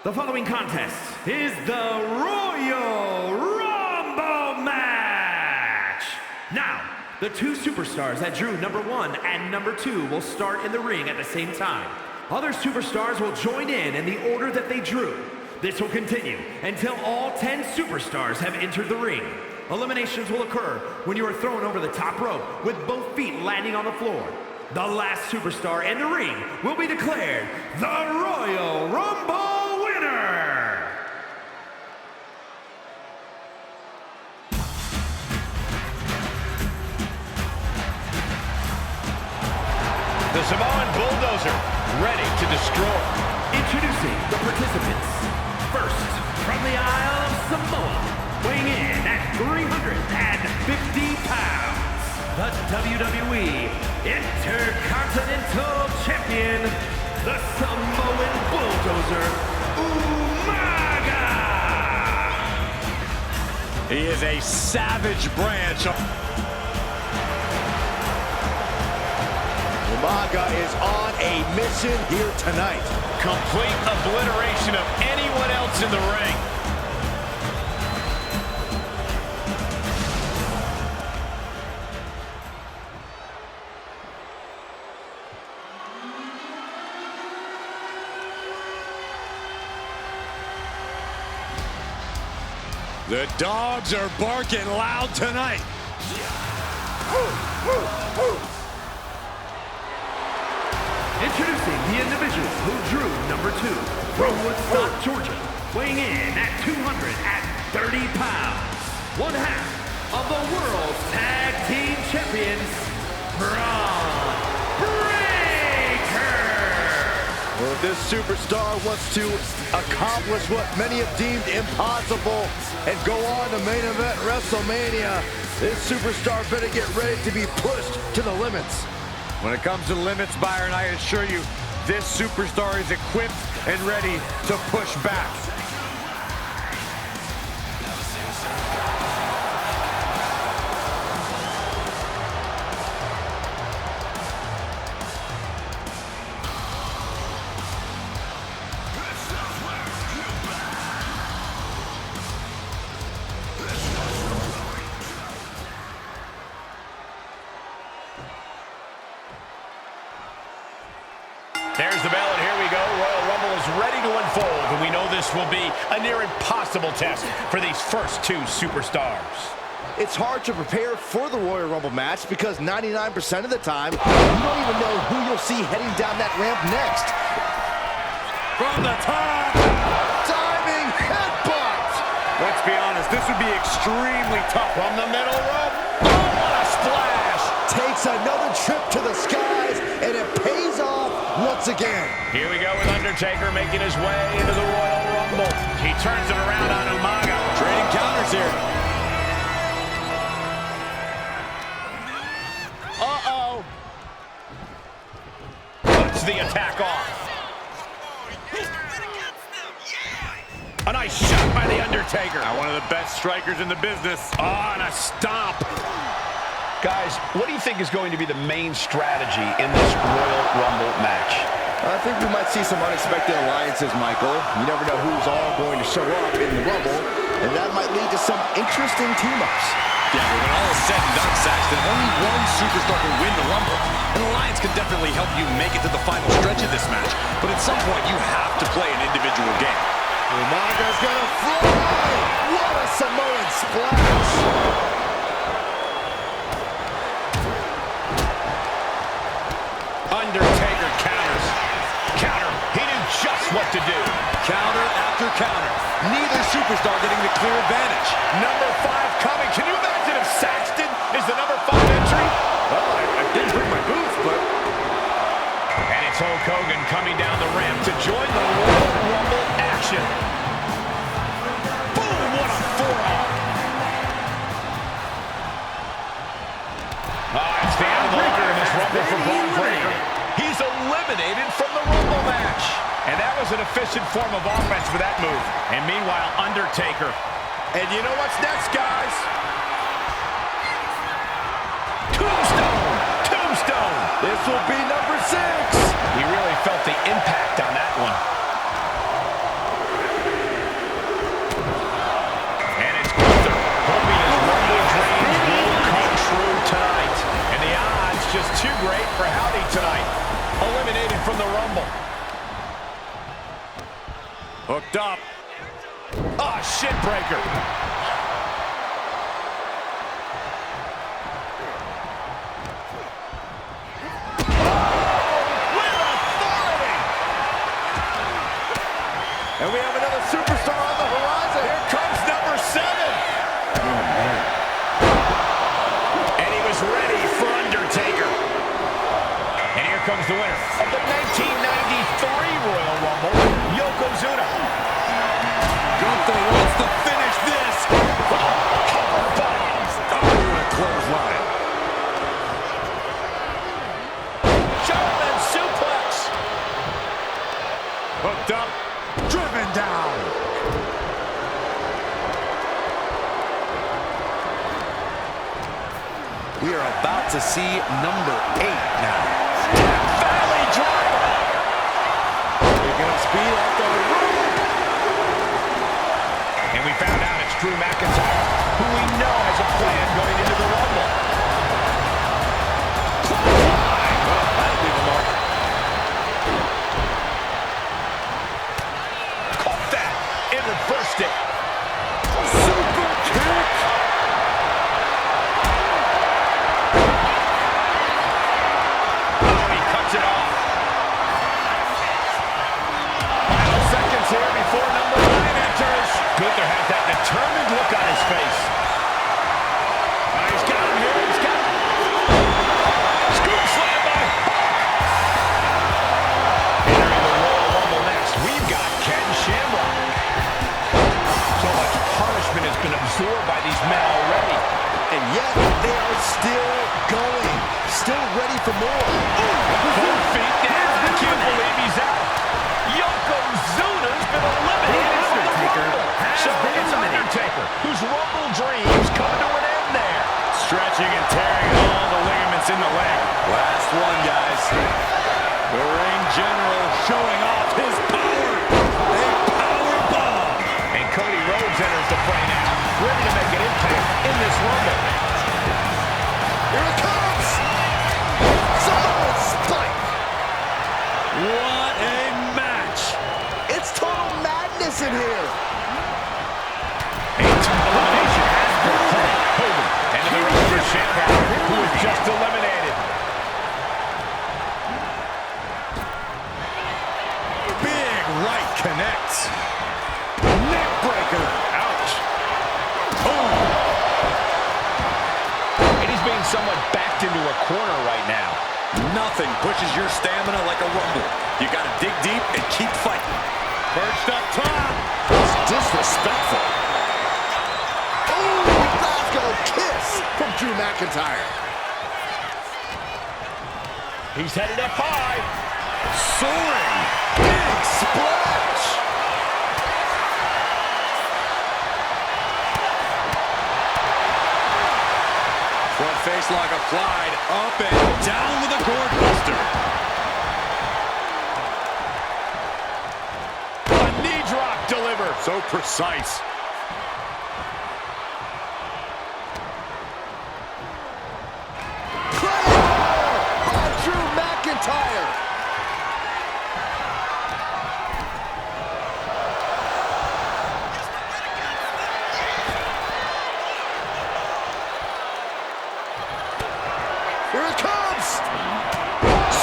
The following contest is the Royal Rumble match. Now, the two superstars that drew number 1 and number 2 will start in the ring at the same time. Other superstars will join in the order that they drew. This will continue until all 10 superstars have entered the ring. Eliminations will occur when you are thrown over the top rope with both feet landing on the floor. The last superstar in the ring will be declared the Royal Rumble winner. The Samoan Bulldozer, ready to destroy. Introducing the participants. First, from the Isle of Samoa, weighing in at 350 pounds, the WWE Intercontinental Champion, the Samoan Bulldozer, Umaga! He is a savage branch. Umaga is on a mission here tonight. Complete obliteration of anyone else in the ring. The dogs are barking loud tonight. Introducing the individual who drew number 2 from Woodstock, Georgia, weighing in at 230 pounds, one half of the World's Tag Team Champions, Braun Breaker! Well, this superstar wants to accomplish what many have deemed impossible and go on to main event WrestleMania. This superstar better get ready to be pushed to the limits. When it comes to limits, Byron, I assure you, this superstar is equipped and ready to push back. There's the bell, and here we go. Royal Rumble is ready to unfold, and we know this will be a near impossible test for these first two superstars. It's hard to prepare for the Royal Rumble match because 99% of the time, you don't even know who you'll see heading down that ramp next. From the top! Diving headbutt! Let's be honest, this would be extremely tough. From the middle rope, oh, what a splash! Takes another trip to the skies, and it pays off once again. Here we go with Undertaker making his way into the Royal Rumble. He turns it around on Umaga. Trading counters here. Uh-oh. Puts the attack off. A nice shot by the Undertaker. Now one of the best strikers in the business. Oh, and a stomp. Guys, what do you think is going to be the main strategy in this Royal Rumble match? I think we might see some unexpected alliances, Michael. You never know who's all going to show up in the Rumble, and that might lead to some interesting team-ups. Yeah, but when all is said and done, Saxton, only one superstar can win the Rumble. An alliance can definitely help you make it to the final stretch of this match, but at some point you have to play an individual game. Umaga's gonna fly! What a Samoan splash! Undertaker counters. Counter. He knew just what to do. Counter after counter. Neither superstar getting the clear advantage. Number 5 coming. Can you imagine if Saxton is the number 5 entry? Well, I didn't bring my boots, but... And it's Hulk Hogan coming down the ramp to join the Royal Rumble action. Boom! What a forearm. It's the end of the line in this Rumble for Braun Breaker. He's eliminated from the Rumble match. And that was an efficient form of offense for that move. And meanwhile, Undertaker. And you know what's next, guys? Tombstone! Tombstone! This will be number 6. He really felt the impact on that one. wrapped up. Ah, shin breaker. And we have another superstar on the horizon. Here comes number 7. Oh, man. And he was ready for Undertaker. And here comes the winner of the 1993 Royal Rumble, Yokozuna. Gunther wants to finish this. Bombs. Oh, what a clothesline. German suplex. Hooked up. Driven down. We are about to see number 8 now. Valley driver. Picking up speed off the roof. And we found out it's Drew McIntyre, who we know has a plan going into the Rumble. Clothesline. Oh, that'll leave a mark. Caught that and reversed it. Super kick. Oh, he cuts it off. Final seconds here before number 9 enters. Gunther has that determined look on his face. Oh, he's got him here. He's got him. Scoop slam by Hulk. Entering the Royal Rumble next, we've got Ken Shamrock. So much punishment has been absorbed by these men already. And yet, they are still going. Still ready for more. Both feet down. I can't believe he's out. Yokozuna's been eliminated from the Rumble. So it's Undertaker, whose Rumble dreams come to an end there. Stretching and tearing all the ligaments in the leg. Last one, guys. The ring general showing off his power. A power bomb. And Cody Rhodes enters the fray now, ready to make an impact in this Rumble. Here it comes. Samoan spike. What a match. It's total madness in here. Elimination has been called. Hogan and the rest for Shamrock, who was just eliminated. Big right connects. Neck breaker. Ouch. Boom. And he's being somewhat backed into a corner right now. Nothing pushes your stamina like a Rumble. You got to dig deep and keep fighting. Perched up top. It's disrespectful. Oh, Glasgow kiss from Drew McIntyre. He's headed up high. Soaring. Big splash. Front face lock applied. Up and down with a gourd buster. A knee drop delivered. So precise. By Drew McIntyre. Here it comes.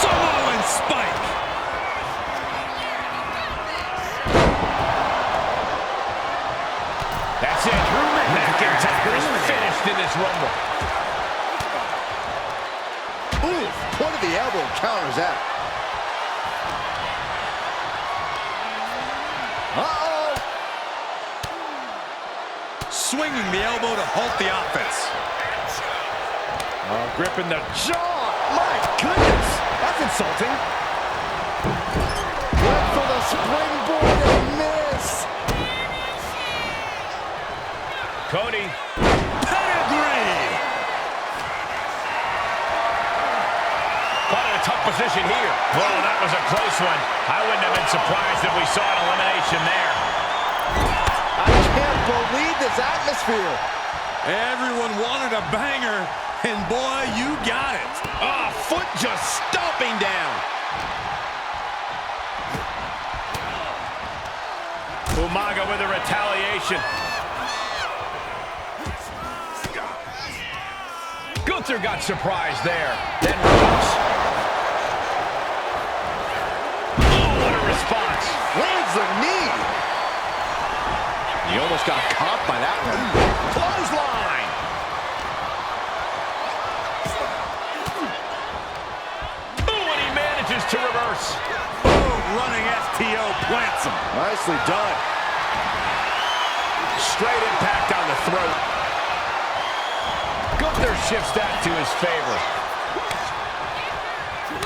Samoan spike. That's it. Drew McIntyre is finished in this Rumble. Ooh, point of the elbow counters that. Uh-oh. Swinging the elbow to halt the offense. Gripping the Jaw. My goodness. That's insulting. Went for the springboard and miss. Cody. Pedigree. Caught in a tough position here. Well, that was a close one. I wouldn't have been surprised if we saw an elimination there. I can't believe this atmosphere. Everyone wanted a banger, and boy, you got it. Ah, foot just stomping down. Umaga with a retaliation. Gunther got surprised there. Then reverse. Oh, what a response. Lands the knee. He almost got caught by that one. Clothesline. Ooh, and he manages to reverse. Boom, running STO plants him. Nicely done. Straight impact on the throat. Gunther shifts that to his favor.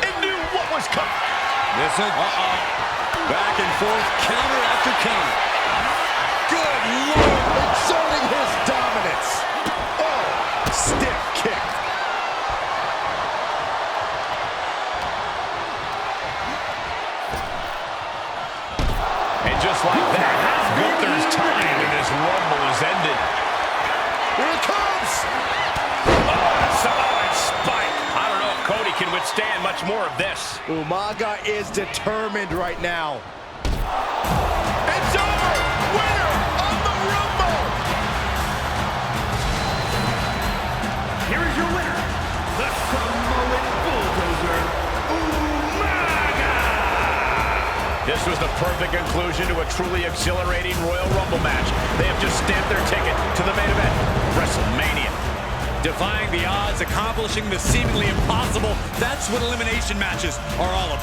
He knew what was coming. This is back and forth, counter after counter. Good Lord, exerting his dominance. Oh, stiff kick. And just like that, Gunther's time in this Rumble is ended. Here it comes. Samoan spike. I don't know if Cody can withstand much more of this. Umaga is determined right now. It's over. Winner of the Rumble. Here is your winner, the Samoan Bulldozer, Umaga! This was the perfect conclusion to a truly exhilarating Royal Rumble match. They have just stamped their ticket to the main event, WrestleMania. Defying the odds, accomplishing the seemingly impossible. That's what elimination matches are all about.